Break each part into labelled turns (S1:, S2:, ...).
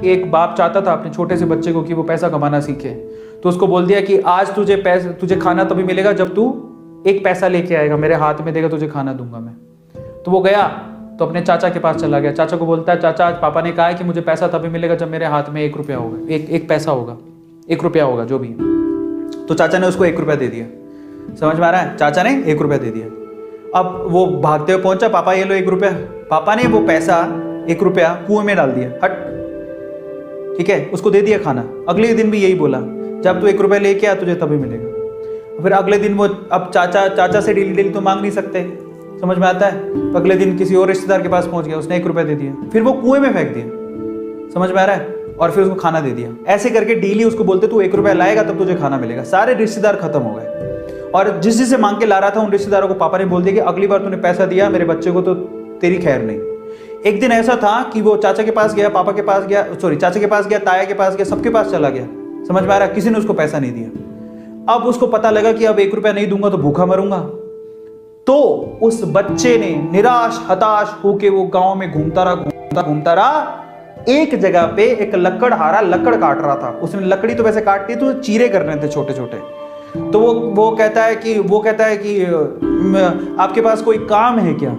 S1: एक बाप चाहता था अपने छोटे से बच्चे को कि वो पैसा कमाना सीखे, तो उसको बोल दिया कि आज तुझे खाना तभी मिलेगा जब तू एक पैसा लेके आएगा, मेरे हाथ में देगा, तुझे खाना दूंगा मैं। तो वो गया तो अपने चाचा के पास चला गया। चाचा को बोलता है, चाचा आज पापा ने कहा है कि मुझे पैसा तभी मिलेगा जब मेरे हाथ में 1 रुपया होगा, एक पैसा होगा, 1 रुपया होगा जो भी। तो चाचा ने उसको 1 रुपया दे दिया। समझ में आ रहा है? चाचा ने 1 रुपया दे दिया। अब वो भागते हुए पहुंचा, पापा ये लो 1 रुपया। पापा ने वो पैसा 1 रुपया कुएं में डाल दिया, हट, ठीक है, उसको दे दिया खाना। अगले दिन भी यही बोला, जब तू 1 रुपया लेके आ तुझे तभी मिलेगा। फिर अगले दिन वो, अब चाचा से डेली तो मांग नहीं सकते, समझ में आता है? तो अगले दिन किसी और रिश्तेदार के पास पहुंच गया, उसने 1 रुपया दे दिया, फिर वो कुएं में फेंक दिया। समझ में आ रहा है? और फिर उसको खाना दे दिया। ऐसे करके डेली उसको बोलते तू 1 रुपया लाएगा तब तुझे खाना मिलेगा। सारे रिश्तेदार खत्म हो गए, और जिस जिससे मांग के ला रहा था उन रिश्तेदारों को पापा ने बोल दिया कि अगली बार तूने पैसा दिया मेरे बच्चे को तो तेरी खैर नहीं। एक दिन ऐसा था कि वो चाचा के पास गया, पापा के पास गया, चाचा के पास गया, ताया के पास गया, सबके पास चला गया। समझ में आ रहा है? किसी ने उसको पैसा नहीं दिया। अब उसको पता लगा कि अब 1 रुपया नहीं दूंगा तो भूखा मरूंगा। तो उस बच्चे ने निराश हताश होके वो गांव में घूमता रहा। एक जगह पे एक लकड़हारा लकड़ काट रहा था। उसने लकड़ी तो वैसे काटती तो चीरे करने थे छोटे छोटे। तो वो कहता है कि आपके पास कोई काम है क्या?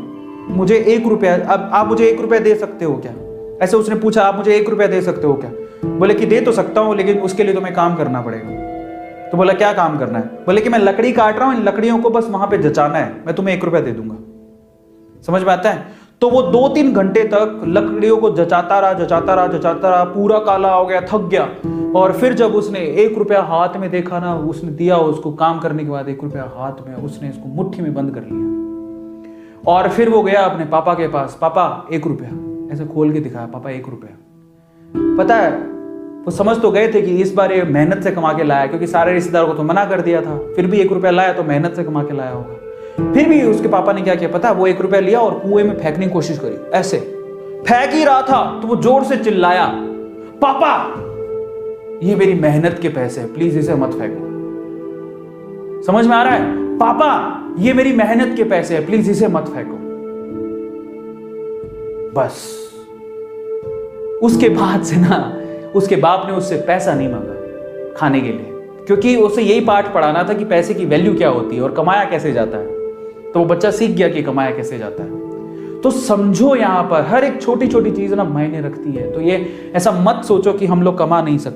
S1: मुझे 1 रुपया, अब आप मुझे 1 रुपया दे सकते हो क्या? ऐसे उसने पूछा, आप मुझे 1 रुपया दे सकते हो क्या? बोले कि दे तो सकता हूं, लेकिन उसके लिए तुम्हें काम करना पड़ेगा। तो बोला क्या काम करना है? बोले कि मैं लकड़ी काट रहा हूं, इन लकड़ियों को बस वहां पे जचाना है, मैं तुम्हें 1 रुपया दे दूंगा। समझ में आता है? तो वो 2-3 घंटे तक लकड़ियों को जचाता रहा, पूरा काला हो गया, थक गया। और फिर जब उसने 1 रुपया हाथ में देखा ना, उसने दिया उसको काम करने के बाद 1 रुपया हाथ में, उसने इसको मुट्ठी में बंद कर लिया। और फिर वो गया अपने पापा के पास, पापा 1 रुपया, ऐसे खोल के दिखाया, पापा 1 रुपया। पता है वो समझ तो गए थे कि इस बार ये मेहनत से कमा के लाया, क्योंकि सारे रिश्तेदारों को तो मना कर दिया था, फिर भी 1 रुपया लाया तो मेहनत से कमा के लाया होगा। फिर भी उसके पापा ने क्या किया पता? वो 1 रुपया लिया और कुएं में फेंकने की कोशिश करी। ऐसे फेंक ही रहा था तो वो जोर से चिल्लाया, पापा ये मेरी मेहनत के पैसे हैं, प्लीज इसे मत फेंको। समझ में आ रहा है? पापा ये मेरी मेहनत के पैसे हैं, प्लीज इसे मत फेंको। बस उसके बाद से ना उसके बाप ने उससे पैसा नहीं मांगा खाने के लिए, क्योंकि उसे यही पाठ पढ़ाना था कि पैसे की वैल्यू क्या होती है और कमाया कैसे जाता है। तो वो बच्चा सीख गया कि कमाया कैसे जाता है। तो समझो यहां पर हर एक छोटी छोटी चीज ना मायने रखती है। तो ये ऐसा मत सोचो कि हम लोग कमा नहीं सकते।